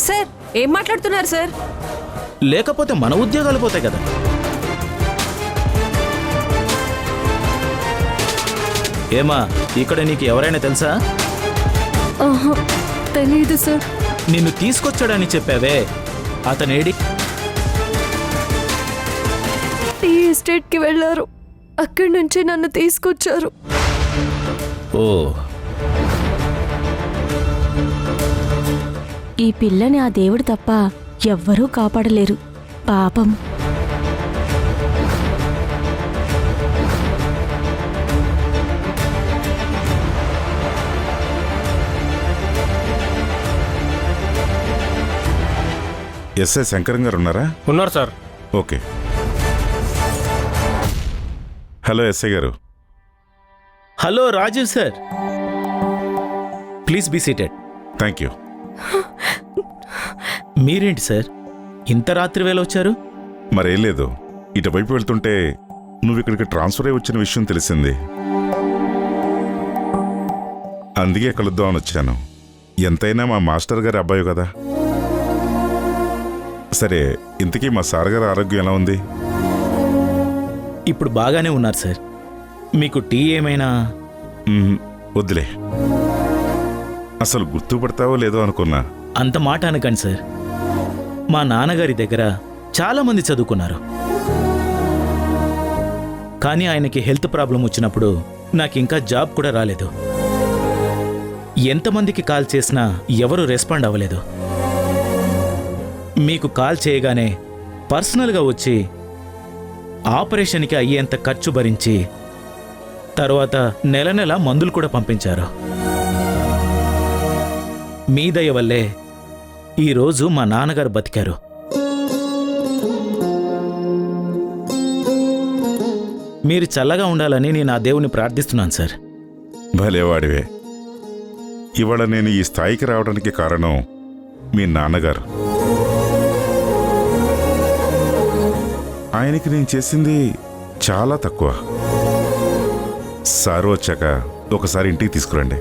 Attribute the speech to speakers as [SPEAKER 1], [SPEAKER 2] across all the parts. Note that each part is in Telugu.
[SPEAKER 1] సార్ ఏం మాట్లాడుతున్నారు సార్?
[SPEAKER 2] లేకపోతే మన ఉద్యోగాలు పోతాయి కదా. ఏమా, ఇక్కడ నీకు ఎవరైనా తెలుసా?
[SPEAKER 1] తెలీదు సార్.
[SPEAKER 2] నిన్ను తీసుకొచ్చాడని చెప్పావే, అతనేడి?
[SPEAKER 1] టీ ఎస్టేట్ కి వెళ్ళారు, అక్కడి నుంచి నన్ను తీసుకొచ్చారు.
[SPEAKER 2] ఓ,
[SPEAKER 3] ఈ పిల్లని ఆ దేవుడు తప్ప ఎవ్వరూ కాపాడలేరు. పాపం.
[SPEAKER 4] ఎస్ఐ శంకరం గారు ఉన్నారా?
[SPEAKER 5] ఉన్నారు సార్.
[SPEAKER 4] ఓకే. హలో ఎస్ఐ గారు.
[SPEAKER 2] Hello Rajiv sir, please be seated.
[SPEAKER 4] Thank you.
[SPEAKER 2] మీరేంటి సార్ ఇంత రాత్రి వేళ వచ్చారు?
[SPEAKER 4] మరేం లేదు, ఇటువైపు వెళ్తుంటే నువ్వు ఇక్కడికి ట్రాన్స్ఫర్ అయి వచ్చిన విషయం తెలిసింది. అందుకే కలుద్దామని వచ్చాను. ఎంతైనా మా మాస్టర్ గారి అబ్బాయి కదా. సరే, ఇంతకీ మా సార్ గారి ఆరోగ్యం ఎలా ఉంది?
[SPEAKER 2] ఇప్పుడు బాగానే ఉన్నారు సార్. మీకు టీ ఏమైనా?
[SPEAKER 4] వద్దులే, అసలు గుర్తుపడతావో లేదో అనుకున్నా.
[SPEAKER 2] అంత మాట అనకండి సార్. మా నాన్నగారి దగ్గర చాలా మంది చదువుకున్నారు, కానీ ఆయనకి హెల్త్ ప్రాబ్లం వచ్చినప్పుడు నాకు ఇంకా జాబ్ కూడా రాలేదు. ఎంతమందికి కాల్ చేసినా ఎవరు రెస్పాండ్ అవ్వలేదు. మీకు కాల్ చేయగానే పర్సనల్గా వచ్చి ఆపరేషన్కి అయ్యేంత ఖర్చు భరించి తర్వాత నెల నెల మందులు కూడా పంపించారు. మీ దయ వల్లే ఈరోజు మా నాన్నగారు బతికారు. మీరు చల్లగా ఉండాలని నేను ఆ దేవుని ప్రార్థిస్తున్నాను సార్.
[SPEAKER 4] భలేవాడివే. ఇవాళ నేను ఈ స్థాయికి రావడానికి కారణం మీ నాన్నగారు. ఆయనకి నేను చేసింది చాలా తక్కువ. సారు వచ్చాక ఒకసారి ఇంటికి తీసుకురండి.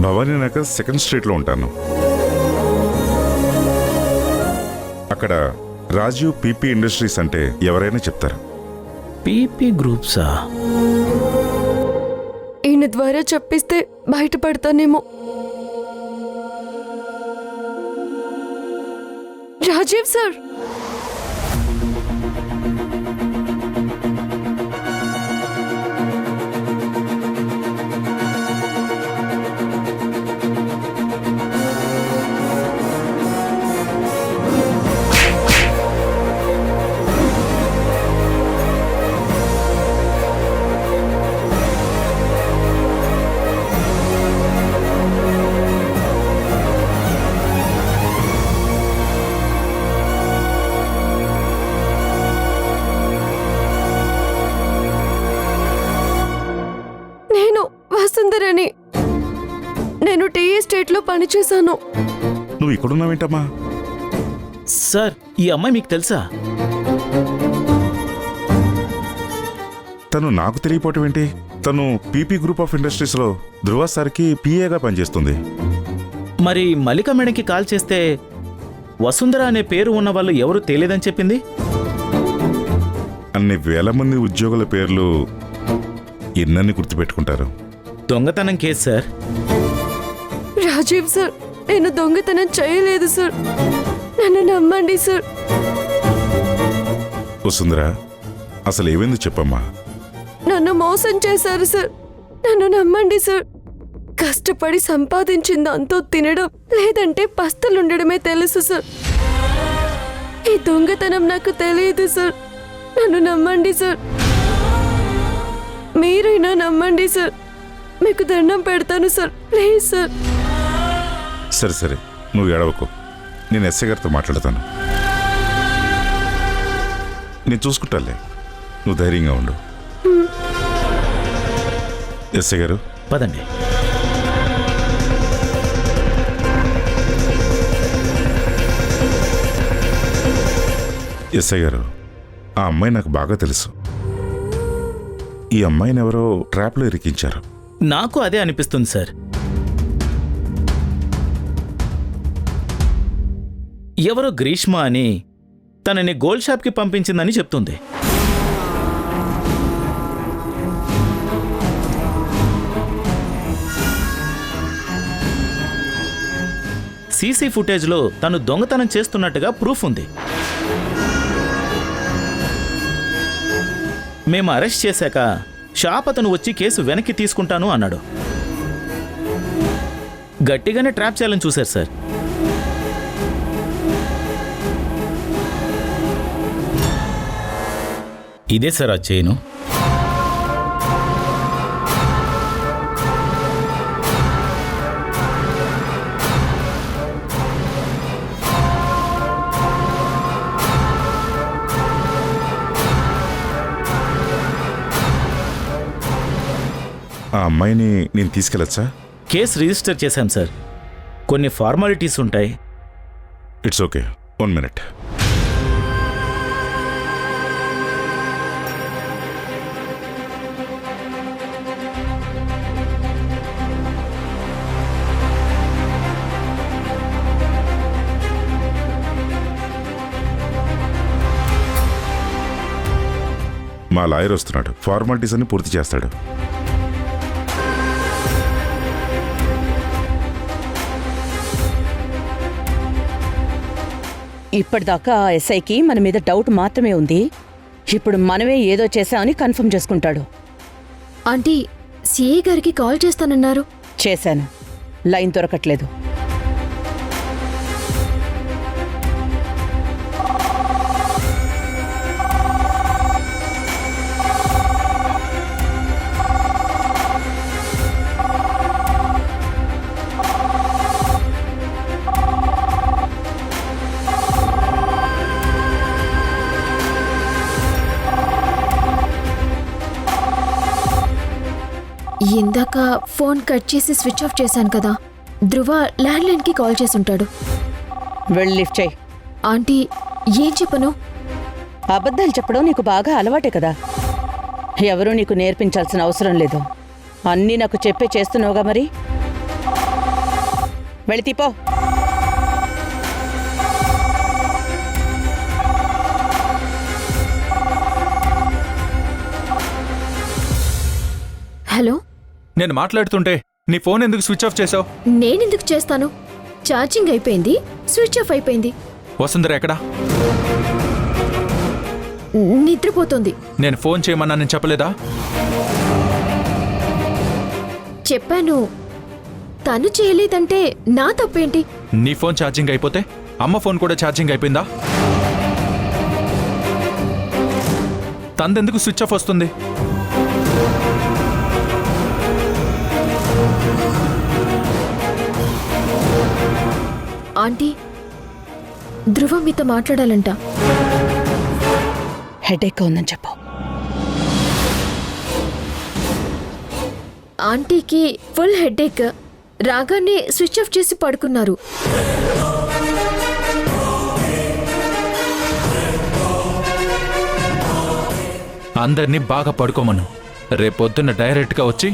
[SPEAKER 4] భవానీ నగర్ 2nd స్ట్రీట్లో ఉంటాను. అక్కడ రాజీవ్ పీపీ ఇండస్ట్రీస్ అంటే ఎవరైనా చెప్తారు.
[SPEAKER 2] పీపీ గ్రూప్సా?
[SPEAKER 1] ఈయన ద్వారా చెప్పిస్తే బయటపడతానేమో. రాజీవ్ సార్, వసుంధరని. నేను టీ ఎస్టేట్లో పనిచేశాను.
[SPEAKER 4] నువ్వు ఇక్కడున్నావేంటమ్మా?
[SPEAKER 2] సార్, ఈ అమ్మాయి మీకు తెలుసా?
[SPEAKER 4] తను నాకు తెలియపోవటం ఏంటి? తను పీపీ గ్రూప్ ఆఫ్ ఇండస్ట్రీస్లో ధృవ సార్కి పిఏగా పనిచేస్తుంది.
[SPEAKER 2] మరి మల్లిక మేడంకి కాల్ చేస్తే వసుంధర అనే పేరు ఉన్న వాళ్ళు ఎవరు తెలియదని చెప్పింది.
[SPEAKER 4] అన్ని వేల మంది ఉద్యోగుల పేర్లు ఎన్నన్ని గుర్తుపెట్టుకుంటారు.
[SPEAKER 2] దొంగతనం కేసు సార్.
[SPEAKER 1] రాజీవ్ సార్, నేను దొంగతనం చేయలేదు సార్, నన్ను నమ్మండి సార్.
[SPEAKER 4] వసుంధర, అసలు ఏమైంది చెప్పమ్మా.
[SPEAKER 1] నన్ను మోసం చేశారు సార్, నన్ను నమ్మండి సార్. కష్టపడి సంపాదించింది అంతా తినడం లేదంటే పస్తలుండడమే తెలుసు సార్. ఈ దొంగతనం నాకు తెలియదు సార్, నన్ను నమ్మండి సార్. మీరైనా నమ్మండి సార్, మీకు దండం పెడతాను సార్, ప్లీజ్ సార్.
[SPEAKER 4] సరే సరే, నువ్వు ఏడవకు. నేను ఎస్ఐ గారితో మాట్లాడతాను. నేను చూసుకుంటాలే, నువ్వు ధైర్యంగా ఉండు. ఎస్ఐ గారు,
[SPEAKER 2] పదండి.
[SPEAKER 4] ఎస్ఐ గారు, ఆ అమ్మాయి నాకు బాగా తెలుసు. ఈ అమ్మాయిని ఎవరో ట్రాప్లో ఇరికించారు.
[SPEAKER 2] నాకు అదే అనిపిస్తుంది సార్. ఎవరో గ్రీష్మ అని తనని గోల్డ్ షాప్కి పంపించిందని చెప్తుంది. సీసీ ఫుటేజ్లో తను దొంగతనం చేస్తున్నట్టుగా ప్రూఫ్ ఉంది. మేము అరెస్ట్ చేశాక షాప్ అతను వచ్చి కేసు వెనక్కి తీసుకుంటాను అన్నాడు. గట్టిగానే ట్రాప్ చేయాలని చూశారు సార్. ఇదే సార్ ఆ చైను.
[SPEAKER 4] ఆ అమ్మాయిని నేను తీసుకెళ్ళచ్చా?
[SPEAKER 2] కేసు రిజిస్టర్ చేశాం సార్. కొన్ని ఫార్మాలిటీస్ ఉంటాయి.
[SPEAKER 4] It's okay, 1 minute. మా లాయర్ వస్తున్నాడు, ఫార్మాలిటీస్ అన్ని పూర్తి చేస్తాడు.
[SPEAKER 5] ఇప్పటిదాకా ఆ ఎస్ఐకి మన మీద డౌట్ మాత్రమే ఉంది. ఇప్పుడు మనమే ఏదో చేశామని కన్ఫర్మ్ చేసుకుంటాడు.
[SPEAKER 1] ఆంటీ, సిఐ గారికి కాల్ చేస్తానన్నారు.
[SPEAKER 5] చేశాను, లైన్ దొరకట్లేదు.
[SPEAKER 1] ఇందాక ఫోన్ కట్ చేసి స్విచ్ ఆఫ్ చేశాను కదా. ధ్రువ ల్యాండ్లైన్కి కాల్ చేసి ఉంటాడు.
[SPEAKER 5] వెళ్ళి లిఫ్ట్ చేయి.
[SPEAKER 1] ఆంటీ, ఏం చెప్పను?
[SPEAKER 5] అబద్ధాలు చెప్పడం నీకు బాగా అలవాటే కదా. ఎవరూ నీకు నేర్పించాల్సిన అవసరం లేదు. అన్నీ నాకు చెప్పే చేస్తున్నావుగా మరి. వెళ్ళి తీపో.
[SPEAKER 1] హలో,
[SPEAKER 6] నేను మాట్లాడుతుంటే నీ ఫోన్ ఎందుకు స్విచ్ ఆఫ్ చేసావు?
[SPEAKER 1] నేనెందుకు చేస్తాను? ఛార్జింగ్ అయిపోయింది, స్విచ్ ఆఫ్ అయిపోయింది.
[SPEAKER 6] వసుంధర ఎక్కడా?
[SPEAKER 1] నిద్రపోతుంది.
[SPEAKER 6] నేను ఫోన్ చేయమన్నానని చెప్పలేదా?
[SPEAKER 1] చెప్పాను, తను చేయలేదంటే నా తప్పేంటి?
[SPEAKER 6] నీ ఫోన్ ఛార్జింగ్ అయిపోతే అమ్మ ఫోన్ కూడా ఛార్జింగ్ అయిపోయిందా? తందెందుకు స్విచ్ ఆఫ్ వస్తుంది?
[SPEAKER 1] ఆంటీ, ధ్రువ మీతో మాట్లాడాలంట.
[SPEAKER 5] హెడేక్ ఉందని చెప్పు.
[SPEAKER 1] ఆంటీకి ఫుల్ హెడేక్. రాగానే స్విచ్ ఆఫ్ చేసి పడుకున్నారు.
[SPEAKER 6] అందరినీ బాగా పడుకోమను. రేపొద్దున్న డైరెక్ట్గా వచ్చి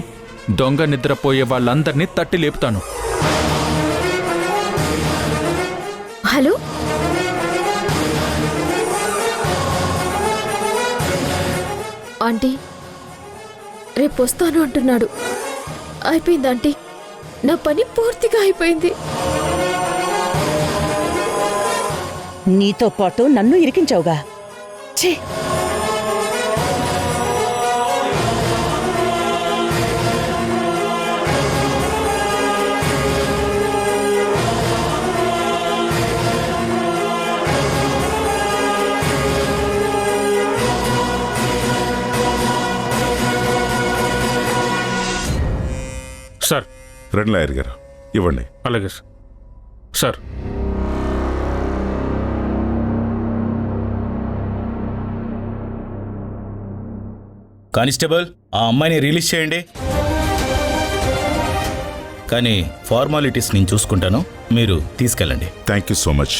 [SPEAKER 6] దొంగ నిద్రపోయే వాళ్ళందరినీ తట్టి లేపుతాను.
[SPEAKER 1] హలో, ఆంటీ, రేపు వస్తాను అంటున్నాడు. అయిపోయింది ఆంటీ, నా పని పూర్తిగా అయిపోయింది.
[SPEAKER 5] నీతో పాటు నన్ను ఇరికించావుగా. ఛీ!
[SPEAKER 6] సార్.
[SPEAKER 4] రండి లాయర్ గారు, ఇవ్వండి.
[SPEAKER 6] అలాగే సార్.
[SPEAKER 2] కానిస్టేబుల్, ఆ అమ్మాయిని రిలీజ్ చేయండి. కానీ ఫార్మాలిటీస్ నేను చూసుకుంటాను, మీరు తీసుకెళ్ళండి.
[SPEAKER 4] Thank you so much.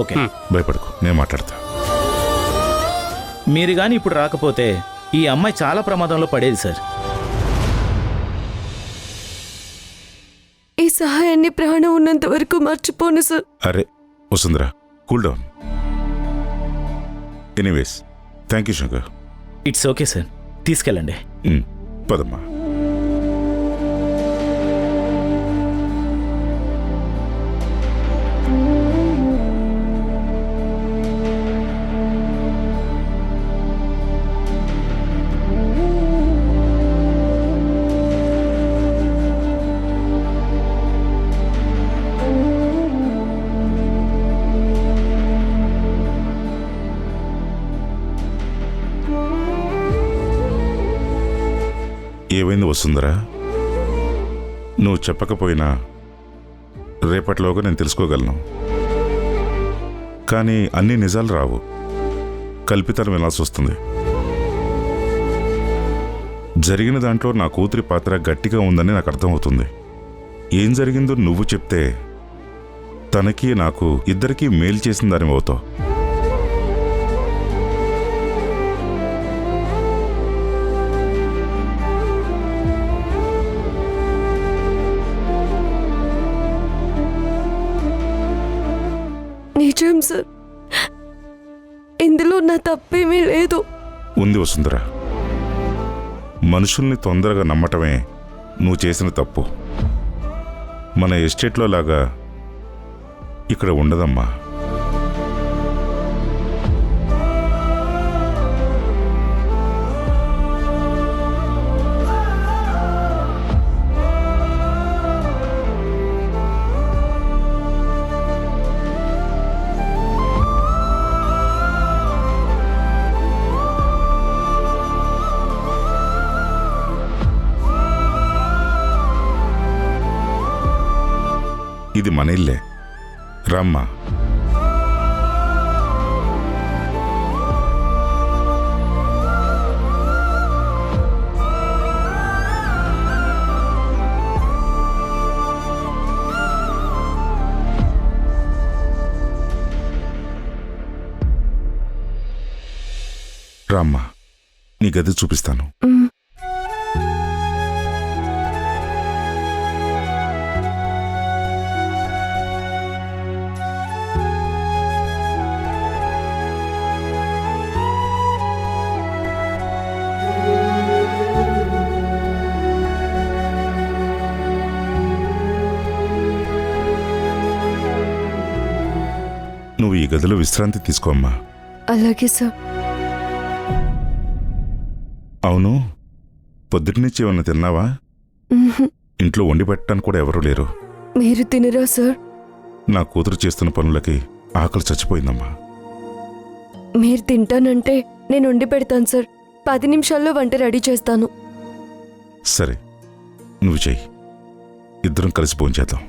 [SPEAKER 2] Okay.
[SPEAKER 4] భయపడకు, నేను మాట్లాడతా.
[SPEAKER 2] మీరు కానీ ఇప్పుడు రాకపోతే ఈ అమ్మాయి చాలా ప్రమాదంలో పడేది సార్.
[SPEAKER 1] ఈ సహాయాన్ని ప్రాణం ఉన్నంత వరకు మర్చిపోను సార్.
[SPEAKER 4] అరే Vasundhara, cool down. Anyways, thank you Shankar.
[SPEAKER 2] It's okay sir, తీసుకెళ్ళండి.
[SPEAKER 4] పదమ్మా. ఏమైంది వసుంధరా? నువ్వు చెప్పకపోయినా రేపటిలోగా నేను తెలుసుకోగలను. కానీ అన్ని నిజాలు రావు, కల్పితాలు వినాల్సి వస్తుంది. జరిగిన దాంట్లో నా కూతురి పాత్ర గట్టిగా ఉందని నాకు అర్థమవుతుంది. ఏం జరిగిందో నువ్వు చెప్తే తనకి నాకు ఇద్దరికీ మేలు చేసిన దాని అవుతావు.
[SPEAKER 1] నిజం సార్, ఇందులో నా తప్పేమీ లేదు.
[SPEAKER 4] ఉంది వసుంధరా, మనుషుల్ని తొందరగా నమ్మటమే నువ్వు చేసిన తప్పు. మన ఎస్టేట్లో లాగా ఇక్కడ ఉండదమ్మా. ఇది మన ఇల్లే, రామ్మా. రామ్మా, నీ గది చూపిస్తాను. నువ్వు ఈ గదిలో విశ్రాంతి తీసుకోమ్మా.
[SPEAKER 1] అలాగే సార్.
[SPEAKER 4] అవును, పొద్దుటినుంచి ఏమన్నా తిన్నావా? ఇంట్లో వండి పెట్టడానికి కూడా ఎవరూ లేరు.
[SPEAKER 1] మీరు తినరా సార్?
[SPEAKER 4] నా కూతురు చేస్తున్న పనులకి ఆకలి చచ్చిపోయిందమ్మా.
[SPEAKER 1] మీరు తింటానంటే నేను వండి పెడతాను సార్. 10 నిమిషాల్లో వంట రెడీ చేస్తాను.
[SPEAKER 4] సరే, నువ్వు చెయ్యి, ఇద్దరం కలిసి భోంచేద్దాం.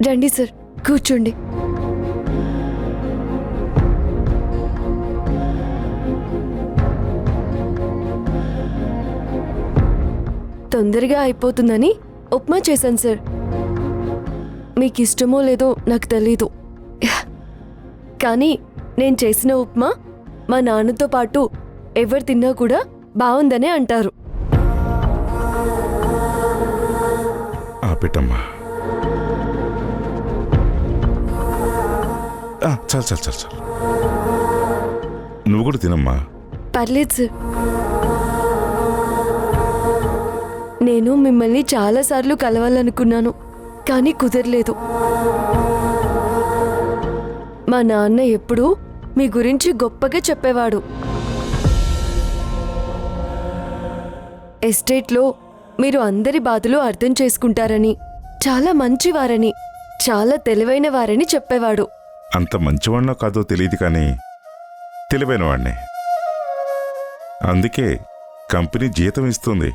[SPEAKER 1] రండి సార్, కూర్చోండి. తొందరగా అయిపోతుందని ఉప్మా చేశాను సార్. మీకు ఇష్టమో లేదో నాకు తెలీదు, కానీ నేను చేసిన ఉప్మా మా నాన్నతో పాటు ఎవరు తిన్నా కూడా బాగుందనే అంటారు.
[SPEAKER 4] పెట్టమ్మా. చాలు చాలు చాలు చాలు, నువ్వు కూడా తినమ్మా.
[SPEAKER 1] పర్లేదు సార్. నేను మిమ్మల్ని చాలాసార్లు కలవాలనుకున్నాను, కానీ కుదరలేదు. మా నాన్న ఎప్పుడూ మీ గురించి గొప్పగా చెప్పేవాడు. ఎస్టేట్లో మీరు అందరి బాధలు అర్థం చేసుకుంటారని, చాలా మంచివారని, చాలా తెలివైన వారని చెప్పేవాడు.
[SPEAKER 4] అంత మంచివాడినో కాదో తెలియదు కానీ తెలివైన వాడినే. అందుకే కంపెనీ జీతం ఇస్తుంది.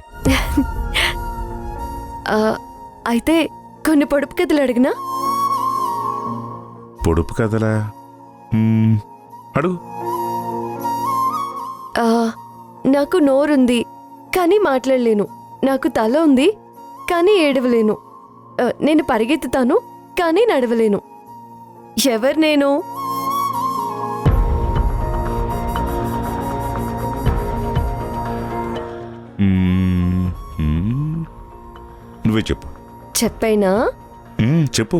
[SPEAKER 1] అయితే కొన్ని పొడుపు కథలు అడిగినా?
[SPEAKER 4] పొడుపు కదలా? అడుగు.
[SPEAKER 1] నాకు నోరుంది కానీ మాట్లాడలేను. నాకు తల ఉంది కానీ ఏడవలేను. నేను పరిగెత్తుతాను కానీ నడవలేను. ఎవరు నేను?
[SPEAKER 4] నువ్వే చెప్పు.
[SPEAKER 1] చెప్పైనా?
[SPEAKER 4] చెప్పు.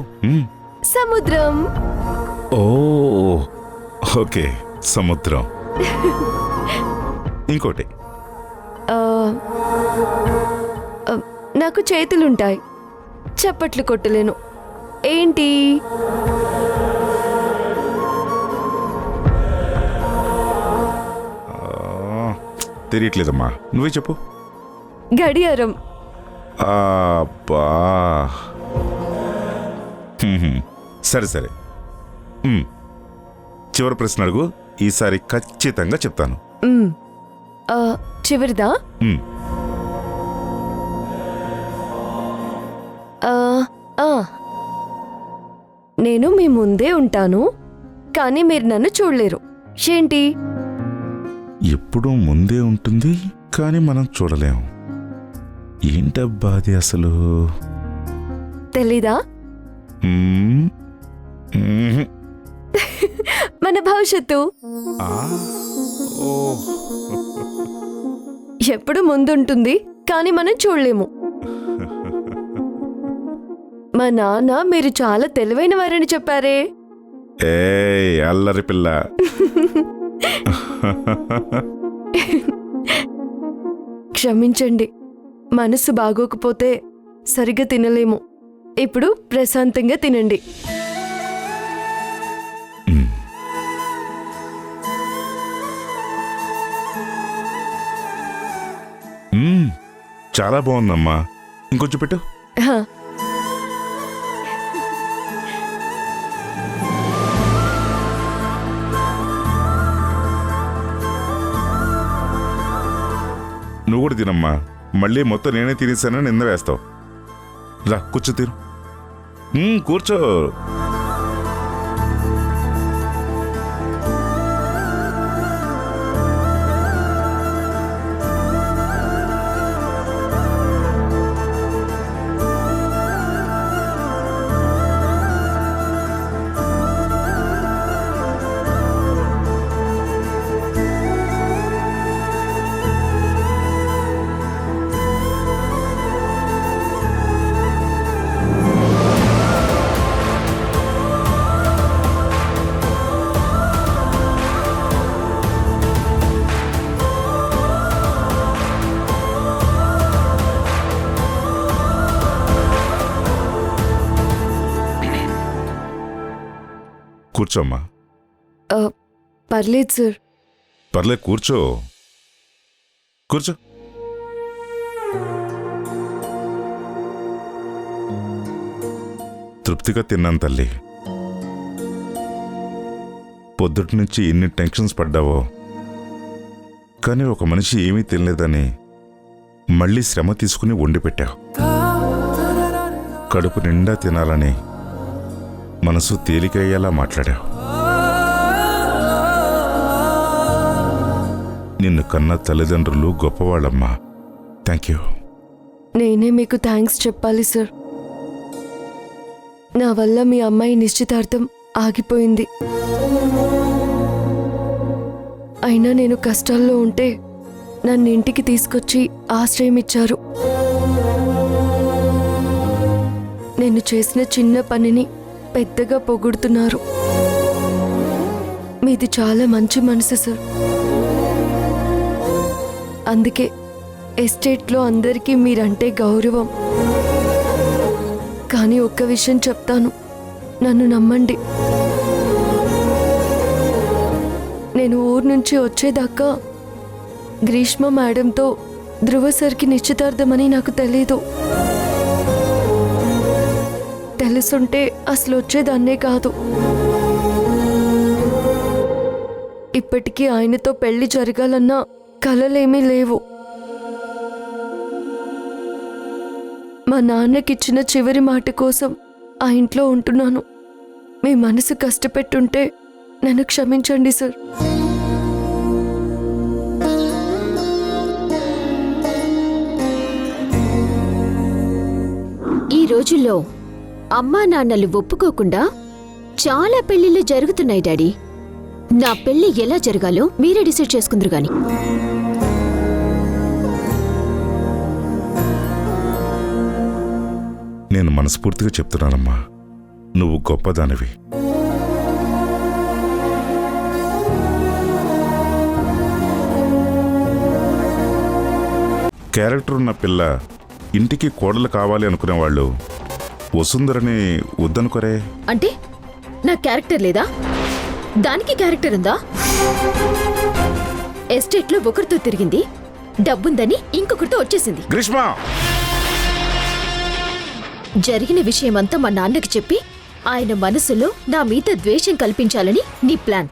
[SPEAKER 1] సముద్రం.
[SPEAKER 4] ఓ ఓకే, సముద్రం. ఇంకోటి.
[SPEAKER 1] నాకు చేతులుంటాయి, చప్పట్లు కొట్టలేను. ఏంటి?
[SPEAKER 4] తెలియట్లేదమ్మా, నువ్వే చెప్పు.
[SPEAKER 1] గడియారం.
[SPEAKER 4] అబ్బా, సరే సరే. చివరి ప్రశ్న అడుగు, ఈసారి ఖచ్చితంగా చెప్తాను.
[SPEAKER 1] చివరిదా? నేను మీ ముందే ఉంటాను కానీ మీరు నన్ను చూడలేరు. ఏంటి?
[SPEAKER 4] ఎప్పుడూ ముందే ఉంటుంది కానీ మనం చూడలేం. ఏంటబ్బా అది అసలు?
[SPEAKER 1] తెలీదా? మన భవిష్యత్తు. ఎప్పుడు ముందుంటుంది కానీ మనం చూడలేము. మా నాన్న మీరు చాలా తెలివైన వారని చెప్పారే.
[SPEAKER 4] ఏయ్ అల్లరి పిల్ల.
[SPEAKER 1] క్షమించండి, మనసు బాగోకపోతే సరిగ్గా తినలేము. ఇప్పుడు ప్రశాంతంగా తినండి.
[SPEAKER 4] చాలా బాగుందమ్మా, ఇంకొంచెం పెట్టు. నువ్వు కూడా తినమ్మా, మళ్ళీ మొత్తం నేనే తినేసానని నింద వేస్తావు. రా కూర్చో, తిను. కూర్చో. కూర్చోమ్మా.
[SPEAKER 1] పర్లేదు సార్.
[SPEAKER 4] పర్లేదు, కూర్చో కూర్చో. తృప్తిగా తిన్నాను తల్లి. పొద్దుటి నుంచి ఎన్ని టెన్షన్స్ పడ్డావో, కానీ ఒక మనిషి ఏమీ తినలేదని మళ్ళీ శ్రమ తీసుకుని వండి పెట్టావు. కడుపు నిండా తినాలని మనసు తేలికయ్యేలా మాట్లాడావు. నిన్ను కన్న తల్లిదండ్రులు గొప్పవాళ్ళమ్మా. Thank you.
[SPEAKER 1] నేనే మీకు థ్యాంక్స్ చెప్పాలి సార్. నా వల్ల మీ అమ్మాయి నిశ్చితార్థం ఆగిపోయింది. అయినా నేను కష్టాల్లో ఉంటే నన్ను ఇంటికి తీసుకొచ్చి ఆశ్రయం ఇచ్చారు. నేను చేసిన చిన్న పనిని పెద్దగా పొగుడుతున్నారు. మీది చాలా మంచి మనసు సార్. అందుకే ఎస్టేట్లో అందరికీ మీరంటే గౌరవం. కానీ ఒక్క విషయం చెప్తాను, నన్ను నమ్మండి. నేను ఊరు నుంచి వచ్చేదాకా గ్రీష్మ మేడంతో ధ్రువ సార్కి నిశ్చితార్థమని నాకు తెలీదు. తెలుసుంటే అసలు వచ్చేదాన్నే కాదు. ఇప్పటికీ ఆయనతో పెళ్లి జరగాలన్న కలలేమీ లేవు. మా నాన్నకిచ్చిన చివరి మాట కోసం ఆ ఇంట్లో ఉంటున్నాను. మీ మనసు కష్టపెట్టుంటే నన్ను క్షమించండి సార్.
[SPEAKER 7] ఈ రోజుల్లో అమ్మా నాన్నలు ఒప్పుకోకుండా చాలా పెళ్లిళ్ళు జరుగుతున్నాయి డాడీ. నా పెళ్లి ఎలా జరగాలో మీరే డిసైడ్ చేసుకుందరు గాని.
[SPEAKER 4] నేను మనస్ఫూర్తిగా చెప్తున్నానమ్మా, నువ్వు గొప్పదానివి. క్యారెక్టర్ ఉన్న పిల్ల ఇంటికి కోడలు కావాలి అనుకునేవాళ్ళు వసుంధరని వద్దనుకోరే.
[SPEAKER 7] అంటే నా క్యారెక్టర్ లేదా? దానికి క్యారెక్టర్ ఉందా? ఎస్టేట్లో ఒకరితో తిరిగింది, డబ్బుందని ఇంకొకరితో వచ్చేసింది.
[SPEAKER 4] గ్రీష్మ,
[SPEAKER 7] జరిగిన విషయమంతా మా నాన్నకి చెప్పి ఆయన మనసులో నా మీద ద్వేషం కల్పించాలని నీ ప్లాన్.